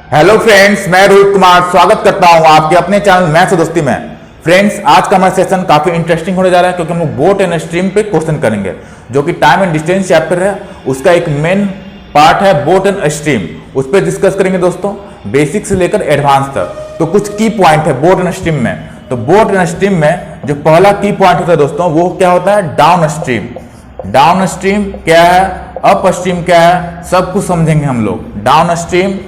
Hello friends, मैं रोहित कुमार स्वागत करता हूं आपके अपने चैनल मैथ्स और दोस्ती में। फ्रेंड्स, आज का हमारा सेशन काफी इंटरेस्टिंग होने जा रहा है क्योंकि हम लोग बोट एंड स्ट्रीम पे क्वेश्चन करेंगे, जो कि टाइम एंड डिस्टेंस चैप्टर है। उसका एक मेन पार्ट है बोट एंड स्ट्रीम, उस पर डिस्कस करेंगे दोस्तों, बेसिक से लेकर एडवांस तक। तो कुछ की पॉइंट है बोट एंड स्ट्रीम में। तो बोट एंड स्ट्रीम में जो पहला की पॉइंट होता है दोस्तों, वो क्या होता है? Down stream. डाउन स्ट्रीम क्या है, अप स्ट्रीम क्या है, सब कुछ समझेंगे हम लोग। Down stream,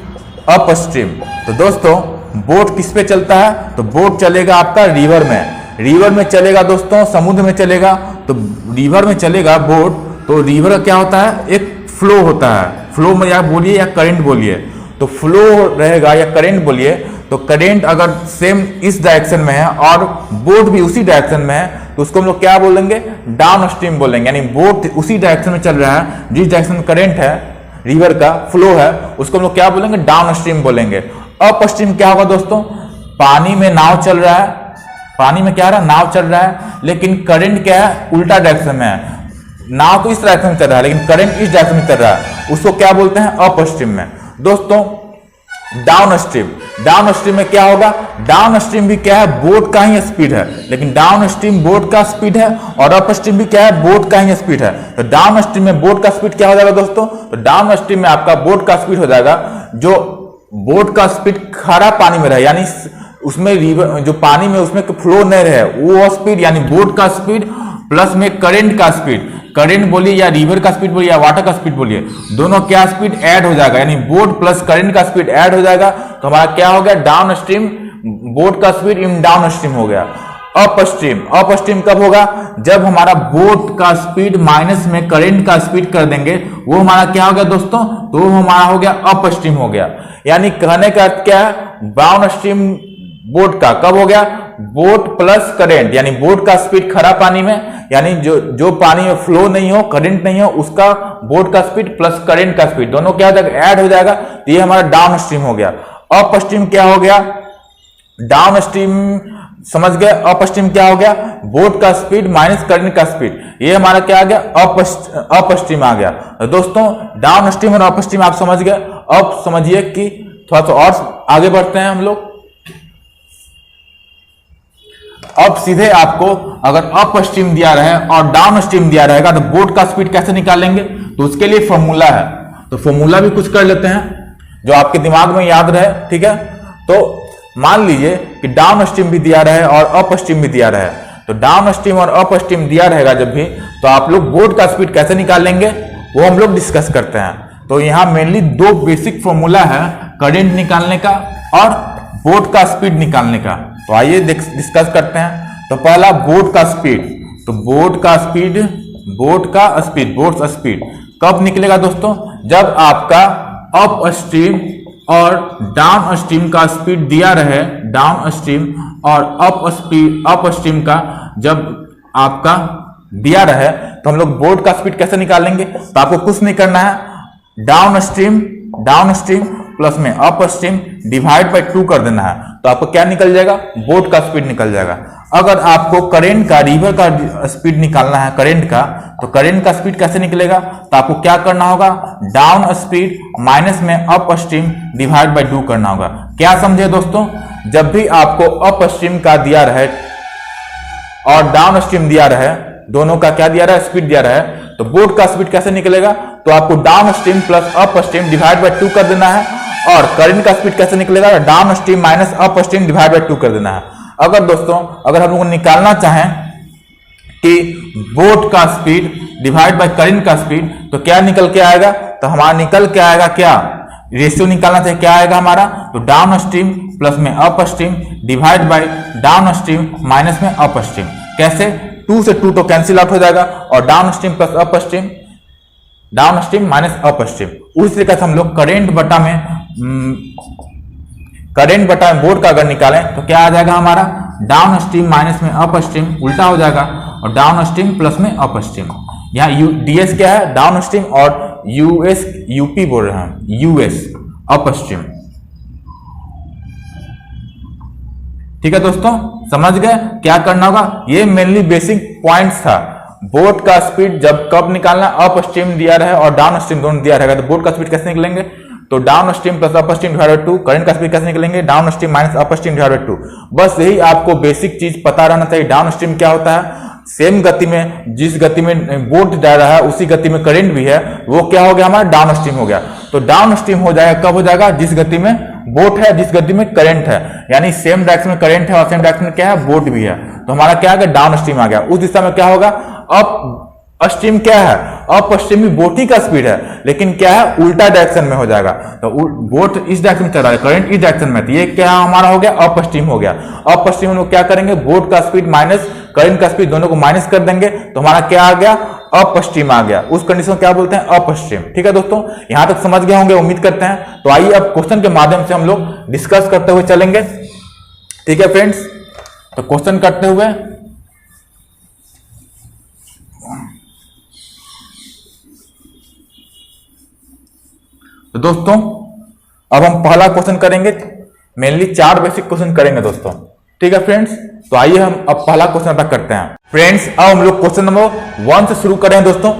up stream. तो दोस्तों, बोट किस पे चलता है? तो बोट चलेगा आपका रिवर में। रिवर में चलेगा दोस्तों, समुद्र में चलेगा। तो रिवर में चलेगा बोट, तो रिवर क्या होता है? एक फ्लो होता है। फ्लो में या बोलिए या करंट बोलिए, तो फ्लो रहेगा या करंट बोलिए। तो करंट अगर सेम इस डायरेक्शन में है और बोट भी उसी डायरेक्शन में है, तो उसको हम लोग क्या बोलेंगे? डाउन स्ट्रीम बोलेंगे। यानी बोट उसी डायरेक्शन में चल रहा है जिस डायरेक्शन में करंट है, रिवर का फ्लो है, उसको हम लोग क्या बोलेंगे? डाउन स्ट्रीम बोलेंगे। अप स्ट्रीम क्या होगा दोस्तों? पानी में नाव चल रहा है, पानी में क्या रहा? नाव चल रहा है, लेकिन करंट क्या है? उल्टा डायरेक्शन में है। नाव तो इस डायरेक्शन में चल रहा है, लेकिन करंट इस डायरेक्शन में चल रहा है, उसको क्या बोलते हैं? अप स्ट्रीम में। दोस्तों, डाउन स्ट्रीम, डाउन स्ट्रीम में क्या होगा? डाउन स्ट्रीम भी क्या है? बोट का ही स्पीड है, लेकिन डाउन स्ट्रीम बोट का स्पीड है, और अप स्ट्रीम भी क्या है? बोट का ही स्पीड है। तो डाउन स्ट्रीम में बोट का स्पीड क्या हो जाएगा दोस्तों? तो डाउन स्ट्रीम में आपका बोट का स्पीड हो जाएगा, जो बोट का स्पीड खारा पानी में रहे, यानी उसमें रिवर जो पानी में उसमें फ्लो नहीं रहे, वो स्पीड, यानी बोट का स्पीड प्लस में करंट का स्पीड। करंट बोलिए या रिवर का स्पीड बोलिए या वाटर का स्पीड बोलिए, दोनों क्या स्पीड ऐड हो जाएगा, यानी बोट प्लस करंट का स्पीड ऐड हो जाएगा। तो हमारा क्या हो गया? डाउन स्ट्रीम, बोट का स्पीड इन डाउन स्ट्रीम हो गया। अप स्ट्रीम, अप स्ट्रीम कब होगा? जब हमारा बोट का स्पीड माइनस में करंट का स्पीड कर देंगे, वो हमारा क्या हो गया दोस्तों? तो हमारा हो गया अप स्ट्रीम हो गया। यानी कहने का अर्थ क्या है? डाउन स्ट्रीम बोट का कब हो गया? बोट प्लस करंट, यानी बोट का स्पीड खरा पानी में, यानी जो पानी में फ्लो नहीं हो, करंट नहीं हो, उसका बोट का स्पीड प्लस करंट का स्पीड दोनों क्या हो जाएगा? ऐड हो जाएगा। तो ये हमारा डाउन स्ट्रीम हो गया। अप स्ट्रीम क्या हो गया? डाउन स्ट्रीम समझ गए। अप स्ट्रीम क्या हो गया? बोट का स्पीड माइनस करंट का स्पीड, ये हमारा क्या आ गया? अप स्ट्रीम आ गया। तो दोस्तों, डाउन स्ट्रीम और अप स्ट्रीम आप समझ गए। अब समझिए कि थोड़ा सा और आगे बढ़ते हैं हम लोग। अब सीधे आपको अगर अप स्ट्रीम दिया रहे और डाउन स्ट्रीम दिया रहेगा, तो बोट का स्पीड कैसे निकालेंगे? तो उसके लिए फॉर्मूला है, तो फॉर्मूला भी कुछ कर लेते हैं जो आपके दिमाग में याद रहे, ठीक है? तो मान लीजिए कि डाउन स्ट्रीम भी दिया रहे और अप स्ट्रीम भी दिया रहे, तो डाउन स्ट्रीम और अप स्ट्रीम दिया रहेगा जब भी, तो आप लोग बोट का स्पीड कैसे निकालेंगे वो हम लोग डिस्कस करते हैं। तो यहां मेनली दो बेसिक फॉर्मूला है, करंट निकालने का और बोट का स्पीड निकालने का। तो आइए डिस्कस करते हैं। तो पहला बोट का स्पीड, तो बोट का स्पीड, बोट स्पीड कब निकलेगा दोस्तों? जब आपका अप स्ट्रीम और डाउन स्ट्रीम का स्पीड दिया रहे, डाउन स्ट्रीम और अप स्ट्रीम का जब आपका दिया रहे, तो हम लोग बोट का स्पीड कैसे निकालेंगे? तो आपको कुछ नहीं करना है, डाउन स्ट्रीम प्लस में अप स्ट्रीम डिवाइड बाय 2 कर देना है, तो आपको क्या निकल जाएगा? बोट का स्पीड निकल जाएगा। अगर आपको करंट का, रिवर का स्पीड निकालना है करंट का, तो करंट का स्पीड कैसे निकलेगा? तो आपको क्या करना होगा? डाउन स्पीड माइनस में अप स्ट्रीम डिवाइड बाय 2 करना होगा। क्या समझे दोस्तों? जब भी आपको अप स्ट्रीम का दिया रहे और डाउन स्ट्रीम दिया रहे, दोनों का क्या दिया रहा है? स्पीड दिया रहा है, तो बोट का स्पीड कैसे निकलेगा? तो आपको down stream plus up stream divide by 2 कर देना है। और करंट का स्पीड कैसे निकलेगा? Down stream minus up stream divide by 2 कर देना है। अगर दोस्तों, अगर हम लोग निकालना चाहें कि बोट का स्पीड डिवाइड बाय करंट का स्पीड, तो क्या निकल के आएगा? तो हमारा निकल के आएगा क्या? रेशियो निकालना चाहिए, क्या आएगा हमारा? तो डाउन स्ट्रीम प्लस में up stream divide by down stream minus में अप स्ट्रीम। कैसे? 2 से 2 तो कैंसिल आउट हो जाएगा, और down stream plus up stream, down stream minus up stream. उसी तरीके से हम लोग करंट बटा में बोट का अगर निकालें, तो क्या आ जाएगा हमारा? डाउन स्ट्रीम माइनस में अप स्ट्रीम, उल्टा हो जाएगा, और डाउन स्ट्रीम प्लस में अप स्ट्रीम। यहाँ डीएस क्या है? डाउन स्ट्रीम, और यूएस, यूपी बोल रहे हैं, यूएस अप स्ट्रीम। ठीक है दोस्तों, समझ गए क्या करना होगा? ये मेनली बेसिक पॉइंट्स था। बोट का स्पीड जब कब निकालना? अप स्ट्रीम दिया रहे और डाउन स्ट्रीम दोनों दिया रहेगा, तो बोट का स्पीड कैसे निकलेंगे? तो down stream plus up stream divided 2, current का स्पीड कैसे निकलेंगे, down stream minus up stream divided 2। बस यही आपको बेसिक चीज पता रहना चाहिए। डाउन स्ट्रीम क्या होता है, सेम गति में, जिस गति में बोट जा रहा है उसी गति में करंट भी है, वो क्या हो गया हमारा डाउन स्ट्रीम हो गया। तो डाउन स्ट्रीम हो जाएगा, कब हो जाएगा, जिस गति में बोट है, जिस गति में करंट है, यानी सेम डायरेक्शन में करंट है और सेम डायरेक्शन में क्या है, बोट भी है, तो हमारा क्या आ गया, डाउन स्ट्रीम आ गया। उस दिशा में क्या होगा, अप स्ट्रीम क्या है, अप स्ट्रीम में बोट ही का स्पीड है, लेकिन क्या है, उल्टा डायरेक्शन में हो जाएगा। तो बोट इस डायरेक्शन में चल रहा है, करंट इस डायरेक्शन में, तो ये क्या हमारा हो गया, अप स्ट्रीम हो गया। अप स्ट्रीम में लोग क्या करेंगे, बोट का स्पीड माइनस करंट का स्पीड, दोनों को माइनस कर देंगे, तो हमारा क्या आ गया, अप स्ट्रीम आ गया। उस कंडीशन को क्या बोलते हैं, अप स्ट्रीम। ठीक है दोस्तों, यहां तक समझ गए होंगे, उम्मीद करते हैं। तो आइए अब क्वेश्चन के माध्यम से हम लोग डिस्कस करते हुए चलेंगे। ठीक है फ्रेंड्स, तो क्वेश्चन करते हुए तो दोस्तों अब हम पहला क्वेश्चन करेंगे, मेनली 4 बेसिक क्वेश्चन करेंगे दोस्तों। ठीक है फ्रेंड्स, तो आइए हम अब पहला क्वेश्चन अदा करते हैं। फ्रेंड्स अब हम लोग क्वेश्चन नंबर 1 से शुरू करें दोस्तों।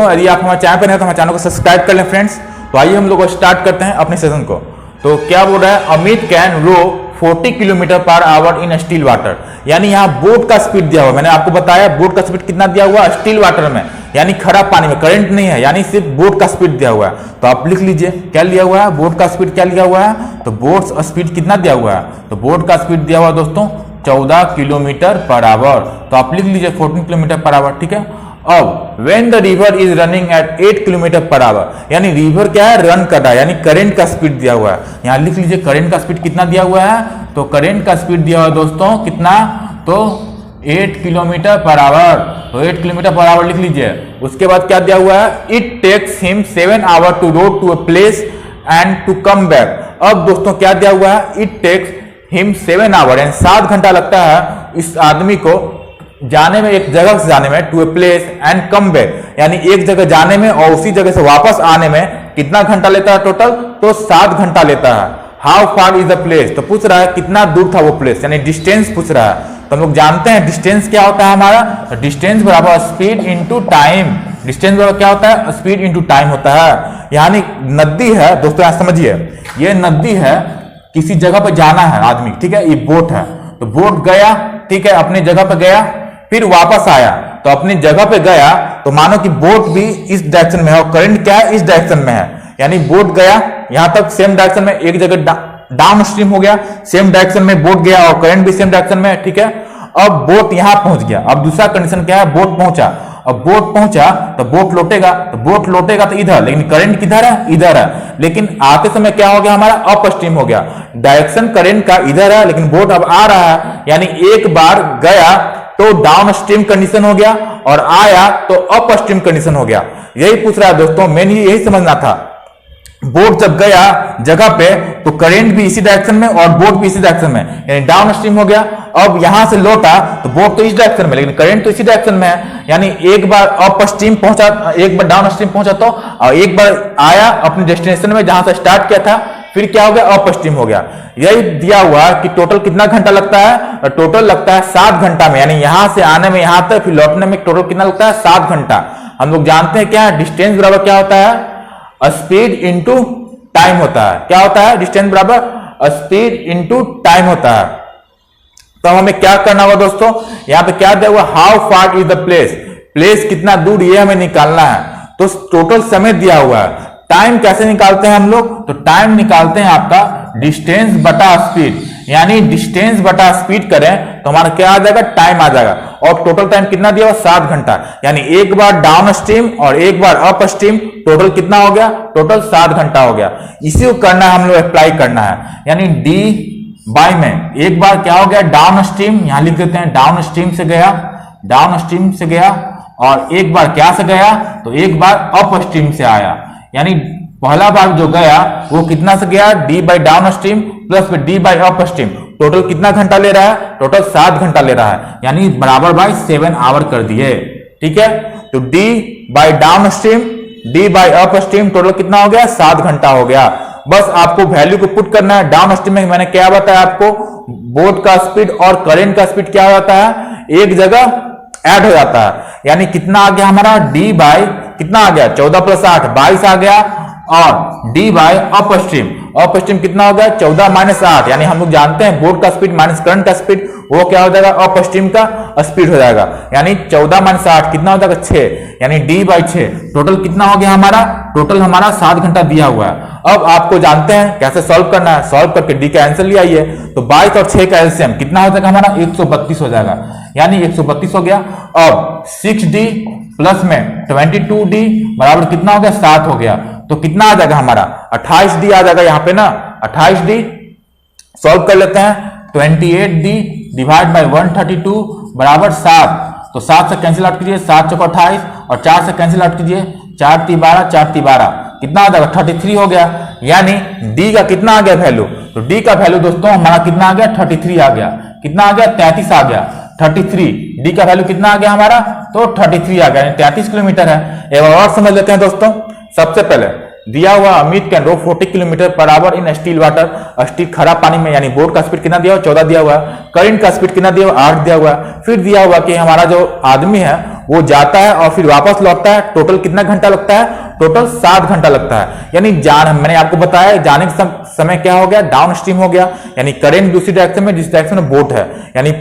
यदि आप हमारे चैनल पर हैं तो हमारे चैनल को सब्सक्राइब कर लें फ्रेंड्स। तो आइए हम लोग स्टार्ट करते हैं अपने सेशन को। तो क्या बोल रहा है, Amit can row 40 kilometre per hour in still water, यानी यहाँ बोट का स्पीड दिया हुआ, मैंने आपको बताया बोट का स्पीड कितना दिया हुआ, स्टील वाटर में, यानी खराब पानी में, करंट नहीं है, यानी सिर्फ बोट का स्पीड दिया हुआ है। तो आप लिख लीजिए क्या लिया हुआ है, बोट का स्पीड क्या लिया हुआ है, तो बोट स्पीड कितना दिया हुआ है, तो बोट का स्पीड दिया हुआ दोस्तों 14 किलोमीटर पर आवर। तो आप लिख लीजिए 14 किलोमीटर पर आवर। ठीक है, अब when the river is running at 8 kilometre per our, यानी रिवर क्या है, रन कर रहा है, यानी करंट का स्पीड दिया हुआ है। यहां लिख लीजिए करंट का स्पीड कितना दिया हुआ है, तो करंट का स्पीड दिया हुआ है दोस्तों कितना, तो 8 किलोमीटर पर आवर। तो 8 किलोमीटर पर आवर लिख लीजिए। उसके बाद क्या दिया हुआ है, it takes him 7 hour to rowed to a place and to come back. अब दोस्तों क्या दिया हुआ है, इट टेक्स हिम 7 आवर, यानी 7 घंटा लगता है इस आदमी को जाने में, एक जगह से जाने में, to a place and come back, यानी एक जगह जाने में और उसी जगह से वापस आने में कितना घंटा लेता है टोटल, तो 7 घंटा लेता है। How far is the place, तो पूछ रहा है कितना दूर था वो प्लेस, यानी डिस्टेंस पूछ रहा है। तो हम लोग जानते हैं डिस्टेंस क्या होता है हमारा, तो डिस्टेंस बराबर स्पीड इंटू टाइम। डिस्टेंस बराबर क्या होता है, स्पीड इंटू टाइम होता है। यानी नदी है दोस्तों, यहां समझिए, ये नदी है, किसी जगह पर जाना है आदमी, ठीक है, ये बोट है, तो बोट गया, ठीक है, अपनी जगह पर गया, फिर वापस आया, तो अपनी जगह पे गया, तो मानो कि बोट भी इस डायरेक्शन में है और करंट क्या है, इस डायरेक्शन में है, यानी बोट गया यहां तक सेम डायरेक्शन में, एक जगह डाउन स्ट्रीम हो गया, सेम डायरेक्शन में बोट गया और करंट भी सेम डायरेक्शन में है। ठीक है, अब बोट यहां पहुंच गया। अब दूसरा कंडीशन क्या है, बोट पहुंचा, अब बोट पहुंचा तो बोट लौटेगा, तो बोट लौटेगा तो इधर, लेकिन करंट किधर है, इधर है, लेकिन आते समय क्या हो गया हमारा, अप स्ट्रीम हो गया, डायरेक्शन करंट का इधर है, लेकिन बोट अब आ रहा है, यानी एक बार गया तो डाउन स्ट्रीम कंडीशन हो गया और आया तो अप स्ट्रीम कंडीशन हो गया। यही पूछ रहा है दोस्तों, मेन यही समझना था। बोट जब गया जगह पे तो करंट भी इसी डायरेक्शन में और बोट भी इसी डायरेक्शन में, यानी डाउन स्ट्रीम हो गया। अब यहां से लौटा तो बोट तो इस डायरेक्शन में, लेकिन करंट तो इसी डायरेक्शन में है, यानी एक बार अप स्ट्रीम पहुंचा, एक बार डाउन स्ट्रीम पहुंचा, तो और एक बार आया अपने डेस्टिनेशन में जहां से स्टार्ट किया था, फिर क्या हो गया, अप स्ट्रीम हो गया। यही दिया हुआ कि टोटल कितना घंटा लगता है, टोटल लगता है 7 घंटा में, यानी यहां से आने में यहां तक फिर लौटने में टोटल कितना लगता है, 7 घंटा। हम लोग जानते हैं क्या, डिस्टेंस बराबर क्या होता है, स्पीड इंटू टाइम होता है। क्या होता है, डिस्टेंस बराबर स्पीड इंटू टाइम होता है। तो हमें क्या करना होगा दोस्तों, यहां पे क्या दिया हुआ, how far is the place, place कितना दूर ये हमें निकालना है, तो टोटल समय दिया हुआ है। टाइम कैसे निकालते हैं हम लोग, तो टाइम निकालते हैं आपका डिस्टेंस बटा स्पीड, यानी डिस्टेंस बटा स्पीड करें तो हमारा क्या आ जाएगा, टाइम आ जाएगा। और टोटल टाइम कितना दिया हुआ, 7 घंटा, यानी एक बार डाउन स्ट्रीम और एक बार अप स्ट्रीम, टोटल कितना हो गया, टोटल 7 घंटा हो गया। इसी को करना है हम लोग, अप्लाई करना है, यानी डी बाई में एक बार क्या हो गया, डाउन स्ट्रीम, यहां लिख देते हैं डाउन स्ट्रीम से गया, डाउन स्ट्रीम से गया, और एक बार क्या से गया, तो एक बार अप स्ट्रीम से आया, यानी पहला बार जो गया वो कितना से गया, D by down stream plus D by up stream, total कितना घंटा ले रहा है, टोटल 7 घंटा ले रहा है, यानी बराबर बाई 7 आवर कर दिए। ठीक है, तो D by down stream, D by up stream, total कितना हो गया, 7 घंटा हो गया। बस आपको वैल्यू को पुट करना है। डाउन स्ट्रीम में मैंने क्या बताया आपको, बोट का स्पीड और करंट का स्पीड क्या हो जाता है, एक जगह ऐड हो जाता है, यानी कितना आ गया हमारा, डी बाई कितना आ गया, 14 + 8 22 आ गया, और D bye up stream. Up stream कितना हो गया 14 माइनस 8, यानी हम लोग जानते हैं बोट का स्पीड माइनस करंट का स्पीड, वो क्या हो जाएगा अप स्ट्रीम का स्पीड हो जाएगा। यानी 14 माइनस 8 कितना हो जाएगा 6, यानी डी बाई 6। टोटल कितना हो गया हमारा, टोटल हमारा 7 घंटा दिया हुआ है। अब आपको जानते हैं कैसे सॉल्व करना है, सॉल्व करके डी का आंसर ले आइए। तो 22 और 6 का एलसीएम कितना हो जाएगा हमारा 132 हो जाएगा, यानी 132 हो गया। अब 6d प्लस में 22d बराबर कितना हो गया 7 हो गया, तो कितना आ जाएगा हमारा 28d आ जाएगा यहाँ पे ना। 28d सॉल्व कर लेते हैं, 28d डिवाइड बाय 132 बराबर 7। तो 7 से कैंसिल आउट कीजिए, 7 चौका 28 और 4 से कैंसिल आउट कीजिए, 4 × 12 4 × 12 कितना आ जाएगा 33 हो गया। यानी डी का कितना आ गया वैल्यू, तो डी का वैल्यू दोस्तों हमारा कितना आ गया 33 आ गया। कितना आ गया 33 आ गया, 33 डी का वैल्यू कितना आ गया हमारा, तो 33 आ गया, 33 किलोमीटर है। एक और समझ लेते हैं दोस्तों। सबसे पहले दिया हुआ Amit can row 40 kilometre per hour in still water, still खराब पानी में, यानी बोट का स्पीड कितना दिया हुआ 14 दिया हुआ है। करंट का स्पीड कितना दिया हुआ 8 दिया हुआ है। फिर दिया हुआ कि हमारा जो आदमी है वो जाता है और फिर वापस लौटता है, टोटल कितना घंटा लगता है, टोटल 7 घंटा लगता है। यानी मैंने आपको बताया जाने के समय क्या हो गया डाउन स्ट्रीम हो गया, यानी करंट दूसरी डायरेक्शन में जिस डायरेक्शन में बोट है, यानी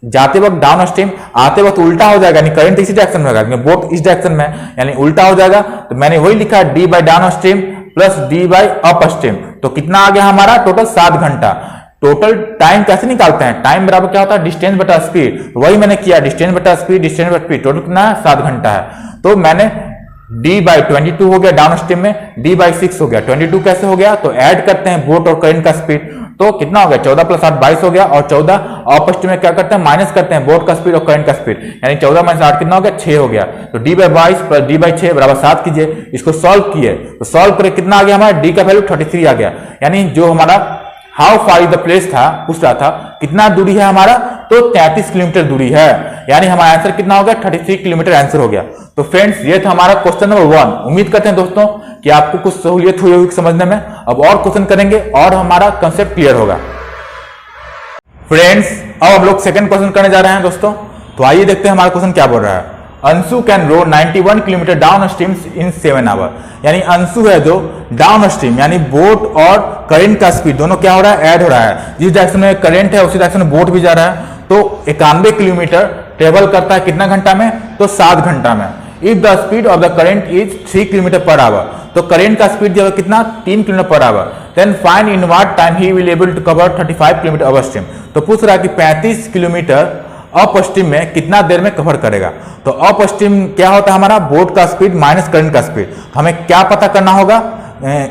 जाते वक्त डाउन स्ट्रीम, आते वक्त उल्टा हो जाएगा, यानी करंट इसी डायरेक्शन में होगा, बोट इस डायरेक्शन में यानी उल्टा हो जाएगा। तो मैंने वही लिखा D by down stream plus D by up stream. तो कितना आ गया हमारा टोटल 7 घंटा। टोटल टाइम कैसे निकालते हैं, टाइम बराबर क्या होता है डिस्टेंस बटा स्पीड, वही मैंने किया डिस्टेंस बटा स्पीड, डिस्टेंस बटा स्पीड, टोटल कितना है 7 घंटा है। तो मैंने d बाई 22 हो गया डाउन स्ट्रीम में, d बाई 6 हो गया। 22 कैसे हो गया, तो ऐड करते हैं बोट और करंट का स्पीड, तो कितना हो गया 14 प्लस 8 22 हो गया। और 14 अप स्ट्रीम में क्या करते हैं माइनस करते हैं बोट का स्पीड और करंट का स्पीड, यानी 14 माइनस 8 कितना हो गया 6 हो गया। तो d by 22 plus d by 6 बराबर 7 कीजिए। इसको सॉल्व किए तो सॉल्व करके कितना आ गया हमारा d का वैल्यू 33 आ गया। यानी जो हमारा how far is the place था पूछ रहा था कितना दूरी है हमारा, तो 33 किलोमीटर दूरी है। यानी हमारा आंसर कितना हो गया 33 किलोमीटर आंसर हो गया। तो फ्रेंड्स ये था हमारा क्वेश्चन नंबर 1। उम्मीद करते हैं दोस्तों कि आपको कुछ सहूलियत हुई होगी समझने में। अब और क्वेश्चन करेंगे और हमारा कंसेप्ट क्लियर होगा। फ्रेंड्स अब हम लोग सेकंड क्वेश्चन करने जा रहे हैं दोस्तों। तो आइए देखते हैं हमारा क्वेश्चन क्या बोल रहा है। Anshu can row 91 kilometre downstream in 7 hour. यानी अंशु है जो डाउन स्ट्रीम, यानी बोट और करंट का स्पीड दोनों क्या हो रहा है ऐड हो रहा है। जिस डायरेक्शन में करंट है उसी डायरेक्शन में बोट भी जा रहा है। तो 91 किलोमीटर ट्रेवल करता है कितना घंटा में, तो 7 घंटा में। If the speed of the current is 3 kilometre per hour, तो करंट का स्पीड जो है कितना 3 kilometre per hour, then find in what time he will able to cover 35 kilometre upstream. तो पूछ रहा है कि 35 किलोमीटर अप स्ट्रीम में कितना देर में कवर करेगा। तो अप स्ट्रीम क्या होता है हमारा बोट का स्पीड माइनस करंट का स्पीड। हमें क्या पता करना होगा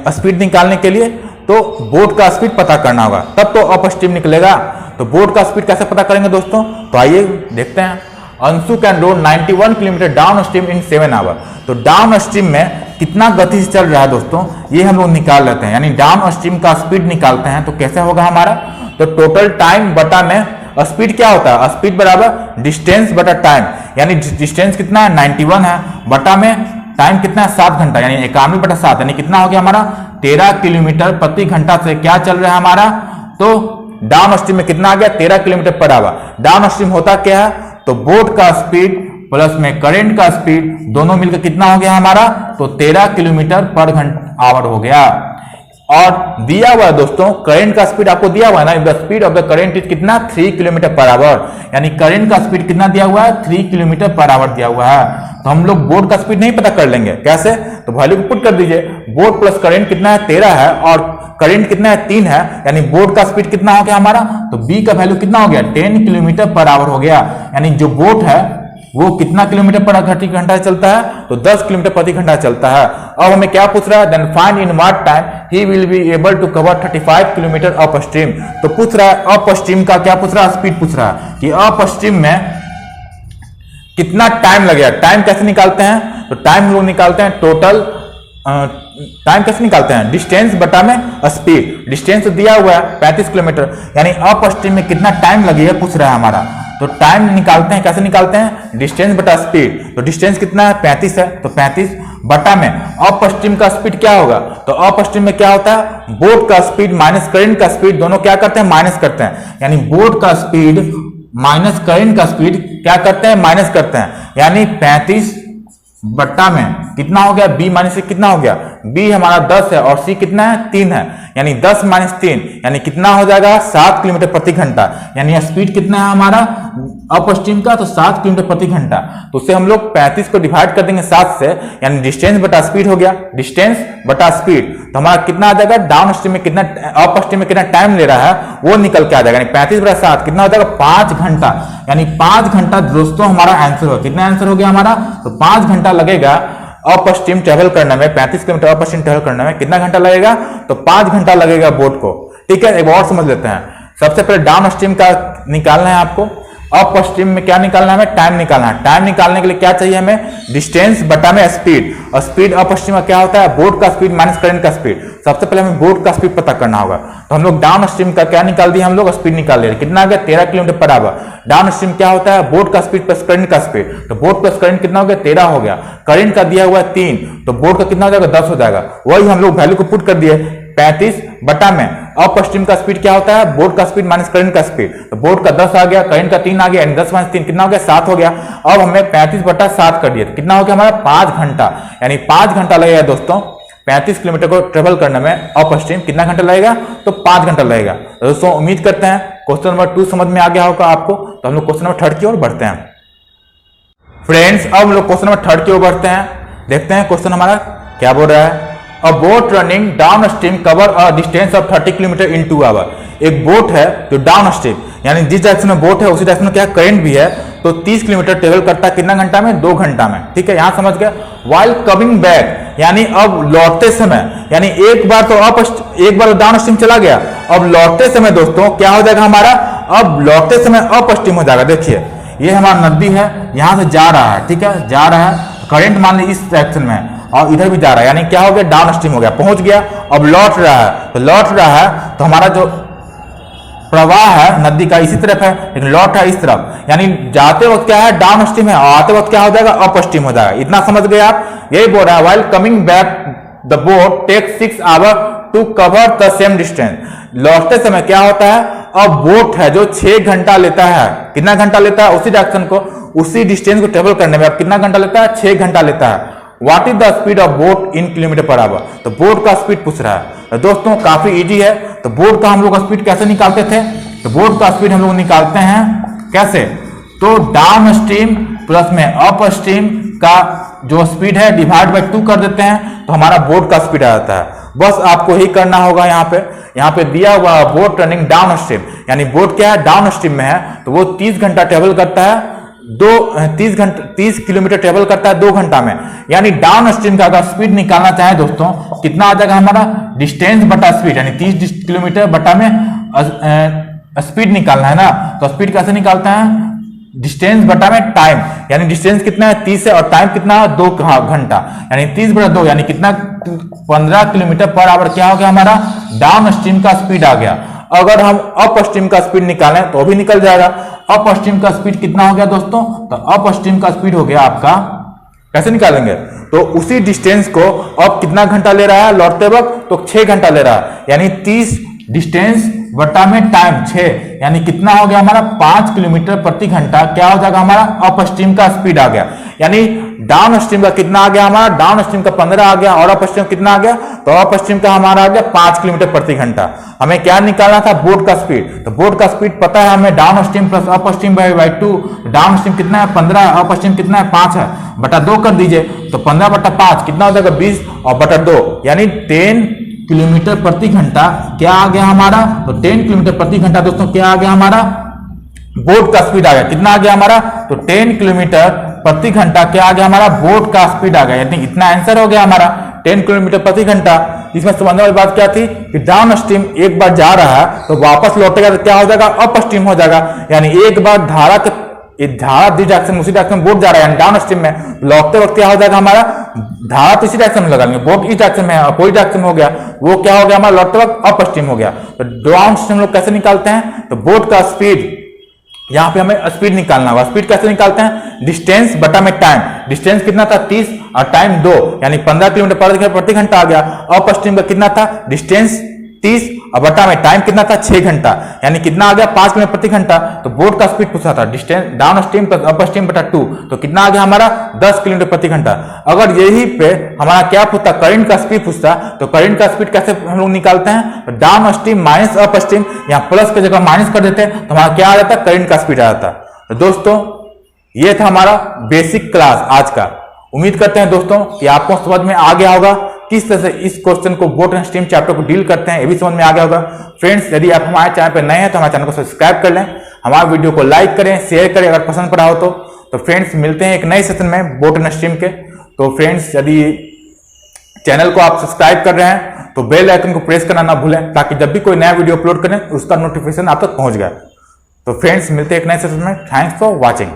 स्पीड निकालने के लिए, तो बोट का स्पीड पता करना होगा, तब तो अप स्ट्रीम निकलेगा। तो बोट का स्पीड कैसे पता करेंगे दोस्तों, तो आइए देखते हैं। Anshu can row 91 kilometre downstream in 7 hour. तो डाउन स्ट्रीम में कितना गति से चल रहा है दोस्तों, ये हम लोग निकाल लेते हैं। यानी डाउन स्ट्रीम का स्पीड निकालते हैं तो कैसे होगा हमारा, तो टोटल टाइम बटा में स्पीड क्या होता है, स्पीड बराबर डिस्टेंस बटा टाइम। यानी डिस्टेंस कितना है 91 है, बटा में टाइम कितना है 7 घंटा, यानी 91 बटा 7, यानी कितना हो गया हमारा 13 किलोमीटर प्रति घंटा से क्या चल रहा है हमारा। तो डाउन स्ट्रीम में कितना आ गया 13 kilometre per our. Down stream होता क्या है, तो बोट का स्पीड प्लस में करंट का स्पीड दोनों मिलकर कितना हो गया हमारा, तो 13 किलोमीटर पर घंटा आवर हो गया। और दिया हुआ है दोस्तों करंट का स्पीड आपको दिया हुआ है ना, the speed of the current is कितना 3 किलोमीटर पर आवर। यानी करंट का स्पीड कितना दिया हुआ है 3 किलोमीटर पर आवर दिया हुआ है। तो हम लोग बोट का स्पीड नहीं पता कर लेंगे, कैसे, तो वैल्यू को पुट कर दीजिए। बोट प्लस करंट कितना है 13 है और करंट कितना है 3 है, यानी बोट का स्पीड कितना हो गया हमारा, तो बी का वैल्यू कितना हो गया 10 किलोमीटर पर आवर हो गया। यानी जो बोट है वो कितना किलोमीटर प्रति घंटा चलता है, तो 10 किलोमीटर प्रति घंटा चलता है। अब हमें क्या पूछ रहा है, then find in what time he will be able to cover 35 kilometre upstream. तो पूछ रहा है अप स्ट्रीम का क्या पूछ रहा है, स्पीड पूछ रहा है कि अप स्ट्रीम में कितना टाइम लगेगा। टाइम कैसे निकालते हैं, तो टाइम हम लोग निकालते हैं टोटल टाइम कैसे निकालते हैं, डिस्टेंस बटा में स्पीड। डिस्टेंस दिया हुआ है 35 किलोमीटर, यानी अप स्ट्रीम में कितना टाइम लगेगा पूछ रहा है हमारा। तो टाइम निकालते हैं, कैसे निकालते हैं, डिस्टेंस बटा स्पीड। तो डिस्टेंस कितना है 35 है, तो 35 बटा में अप स्ट्रीम का स्पीड क्या होगा, तो अप स्ट्रीम में क्या होता है बोट का स्पीड माइनस करंट का स्पीड दोनों क्या करते हैं माइनस करते हैं। यानी बोट का स्पीड माइनस करंट का स्पीड क्या करते हैं माइनस करते हैं। यानी 35 बट्टा में कितना हो गया, b माइनस से कितना हो गया, b हमारा 10 है और c कितना है, 3 है, यानी 10 माइनस 3 यानी कितना हो जाएगा, 7 किलोमीटर प्रति घंटा। यानी स्पीड कितना है हमारा अप स्ट्रीम का, तो 7 किलोमीटर प्रति घंटा। तो उससे हम लोग 35 को डिवाइड कर देंगे 7 से, यानी डिस्टेंस बटा स्पीड हो गया, डिस्टेंस बटा स्पीड। तो हमारा कितना आ जाएगा, डाउन स्ट्रीम में कितना, अप स्ट्रीम में कितना टाइम ले रहा है वो निकल के आ जाएगा, यानी 35 बटा 7 कितना हो जाएगा, 5 घंटा। यानी 5 घंटा दोस्तों हमारा आंसर होगा। कितना आंसर हो गया हमारा, तो 5 घंटा लगेगा अप स्ट्रीम ट्रेवल करने में, 35 किलोमीटर अप स्ट्रीम ट्रेवल करने में कितना घंटा लगेगा, तो 5 घंटा लगेगा बोट को। ठीक है, एक और समझ लेते हैं। सबसे पहले डाउन स्ट्रीम का निकालना है आपको, अप स्ट्रीम में क्या निकालना है, हमें टाइम निकालना है। टाइम निकालने के लिए क्या चाहिए हमें, डिस्टेंस बटा में स्पीड, और स्पीड अप स्ट्रीम में क्या होता है, बोट का स्पीड माइनस करंट का स्पीड। सबसे पहले हमें बोट का स्पीड पता करना होगा, तो हम लोग डाउन स्ट्रीम का क्या निकाल दिया, हम लोग स्पीड निकाल लिया, कितना आ गया, 13 kilometre per our. Down stream क्या होता है, बोट का स्पीड प्लस करंट का स्पीड, तो बोट प्लस करंट कितना हो गया, 13 हो गया। करंट का दिया हुआ है 3, तो बोट का कितना हो जाएगा, 10 हो जाएगा। वही हम लोग वैल्यू को पुट कर दिए, 35 बटा में अप स्ट्रीम का स्पीड क्या होता है, बोट का स्पीड माइनस करंट का स्पीड, तो बोट का 10 आ गया, करंट का 3 आ गया, यानी 10 माइनस 3 कितना हो गया, 7 हो गया। अब हमें 35 बटा 7 कर दिया, तो कितना हो गया हमारा, 5 घंटा। यानी 5 घंटा लगेगा दोस्तों 35 किलोमीटर को ट्रेवल करने में अप स्ट्रीम। कितना घंटा लगेगा, तो 5 घंटा लगेगा। तो दोस्तों उम्मीद करते हैं क्वेश्चन नंबर 2 समझ में आ गया होगा आपको। तो हम लोग क्वेश्चन नंबर 3 की ओर बढ़ते हैं। फ्रेंड्स अब हम लोग क्वेश्चन नंबर 3 की ओर बढ़ते हैं, देखते हैं क्वेश्चन हमारा क्या बोल रहा है। A boat running downstream cover a distance of 30 kilometre in 2 hours। एक बोट है जो डाउन स्ट्रीम, यानी जिस डायरेक्शन में बोट है उसी डायरेक्शन में क्या करंट भी है, तो 30 किलोमीटर ट्रेवल करता है कितना घंटा में, 2 घंटा में। ठीक है, यहां समझ गए। While coming back, यानी अब लौटते समय, यानी एक बार तो डाउन स्ट्रीम चला गया, अब लौटते समय दोस्तों क्या हो जाएगा हमारा, अब लौटते समय अप स्ट्रीम हो जाएगा। देखिए ये हमारा नदी है, यहां से जा रहा है, ठीक है, जा रहा है, करंट मान लीजिए इस डायरेक्शन में है और इधर भी जा रहा है, यानी क्या हो गया, डाउन स्ट्रीम हो गया, पहुंच गया। अब लौट रहा है, तो लौट रहा है तो हमारा जो प्रवाह है नदी का इसी तरफ है, लेकिन लौट रहा है इस तरफ, यानी जाते वक्त क्या है, डाउन स्ट्रीम है, और आते वक्त क्या हो जाएगा, अप स्ट्रीम हो जाएगा। इतना समझ गए आप। यही बोल रहा है, while coming back the boat take 6 hour to cover the same distance. लौटते समय क्या होता है, अब बोट है जो 6 घंटा लेता है, कितना घंटा लेता है, उसी डायरेक्शन को, उसी डिस्टेंस को ट्रेवल करने में अब कितना घंटा लेता है, 6 घंटा लेता है। What is the speed of boat in kilometre per hour, तो बोट का स्पीड पूछ रहा है। तो दोस्तों काफी इजी है। तो बोट का हम लोग स्पीड कैसे निकालते थे, तो बोट का स्पीड हम लोग निकालते हैं कैसे, तो डाउन स्ट्रीम प्लस में अप स्ट्रीम का जो स्पीड है डिवाइड बाय 2 कर देते हैं, तो हमारा बोट का स्पीड आ जाता है। बस आपको ही करना होगा। यहाँ पे दिया हुआ बोट रनिंग डाउन स्ट्रीम, यानी बोट क्या है, डाउन स्ट्रीम में है, तो वो 30 घंटा ट्रेवल करता है, 30 किलोमीटर ट्रेवल करता है 2 घंटा में। यानी डाउन स्ट्रीम का अगर स्पीड निकालना चाहे दोस्तों, कितना आ जाएगा हमारा, डिस्टेंस बटा स्पीड, यानी 30 किलोमीटर बटा में स्पीड निकालना है ना, तो स्पीड कैसे निकालते हैं, डिस्टेंस बटा में टाइम, यानी डिस्टेंस कितना है 30 है और टाइम कितना है 2 घंटा, यानी 30 बटा 2 यानी कितना, 15 किलोमीटर पर आवर क्या हो गया हमारा, डाउन स्ट्रीम का स्पीड आ गया। अगर हम अप स्ट्रीम का स्पीड निकालें तो भी निकल जाएगा। अप स्ट्रीम का स्पीड कितना हो गया दोस्तों, तो अप स्ट्रीम का स्पीड हो गया आपका, कैसे निकालेंगे, तो उसी डिस्टेंस को अब कितना घंटा ले रहा है लौटते वक्त, तो 6 घंटा ले रहा है, यानी 30 डिस्टेंस बटा में टाइम 6, यानी कितना हो गया हमारा 5 किलोमीटर प्रति घंटा क्या हो जाएगा हमारा, अप स्ट्रीम का स्पीड आ गया। यानी डाउन स्ट्रीम का कितना आ गया हमारा, डाउन स्ट्रीम का 15 आ गया और अप स्ट्रीम कितना आ गया, तो अप स्ट्रीम का हमारा आ गया 5 किलोमीटर प्रति घंटा। हमें क्या निकालना था, बोट का स्पीड, तो बोट का स्पीड पता है हमें, down stream plus up stream by 2, down stream कितना है 15, अप स्ट्रीम कितना है 5 है, बटा 2 कर दीजिए, तो 15 बटा 5 कितना हो जाएगा 20 और बटा 2 यानी 10 किलोमीटर प्रति घंटा क्या आ गया हमारा, तो 10 किलोमीटर प्रति घंटा दोस्तों क्या आ गया हमारा, बोट का स्पीड आ गया। कितना आ गया हमारा, तो 10 किलोमीटर प्रति घंटा क्या आ गया हमारा, बोट का स्पीड आ गया। यानी इतना आंसर हो गया हमारा 10 किलोमीटर प्रति घंटा। इसमें समझने वाली बात क्या थी कि डाउन स्ट्रीम एक बार जा रहा है तो वापस लौटेगा तो क्या हो जाएगा, अप स्ट्रीम हो जाएगा। यानी एक बार धारा जिस डायरेक्शन उसी डायरेक्शन में बोट जा रहा है, डाउन स्ट्रीम में लौटते वक्त क्या हो जाएगा हमारा, धारा तो इसी डायरेक्शन में लगा लेंगे, बोट इस डायरेक्शन में है, कोई डायरेक्शन में हो गया, वो क्या हो गया हमारा लौटते वक्त अप स्ट्रीम हो गया। तो डाउन स्ट्रीम लोग कैसे निकालते हैं, तो बोट का स्पीड, यहां पे हमें स्पीड निकालना होगा। स्पीड कैसे निकालते हैं, डिस्टेंस बटा में टाइम, डिस्टेंस कितना था 30 और टाइम 2 यानी 15 किलोमीटर प्रति घंटा आ गया। अप स्ट्रीम का कितना था, डिस्टेंस 30 और बटा में टाइम कितना था 6 घंटा, यानी कितना आ गया 5 किलोमीटर प्रति घंटा। तो बोट का स्पीड पूछा था distance down stream plus up stream बटा 2, तो कितना आ गया हमारा 10 किलोमीटर प्रति घंटा। अगर यही पे हमारा क्या पूछता करंट का स्पीड पूछता, तो करंट का स्पीड कैसे हम लोग निकालते हैं, down stream minus up stream, यहाँ प्लस की जगह माइनस कर देते हैं तो हमारा क्या आ जाता है करंट का स्पीड आ जाता। तो दोस्तों ये था हमारा बेसिक क्लास आज का। उम्मीद करते हैं दोस्तों कि आपको समझ में आ गया होगा किस तरह से इस क्वेश्चन को बोट एंड स्ट्रीम चैप्टर को डील करते हैं, ये भी समझ में आ गया होगा। फ्रेंड्स यदि आप हमारे चैनल पर नए हैं तो हमारे चैनल को सब्सक्राइब कर लें, हमारे वीडियो को लाइक करें, शेयर करें अगर पसंद पड़ा हो तो फ्रेंड्स मिलते हैं एक नए सेशन में बोट एंड स्ट्रीम के। तो फ्रेंड्स यदि चैनल को आप सब्सक्राइब कर रहे हैं तो बेल आइकन को प्रेस करना ना भूलें, ताकि जब भी कोई नया वीडियो अपलोड करें उसका नोटिफिकेशन आप तक पहुंच जाए। तो फ्रेंड्स मिलते हैं एक नए सेशन में। Thanks for watching.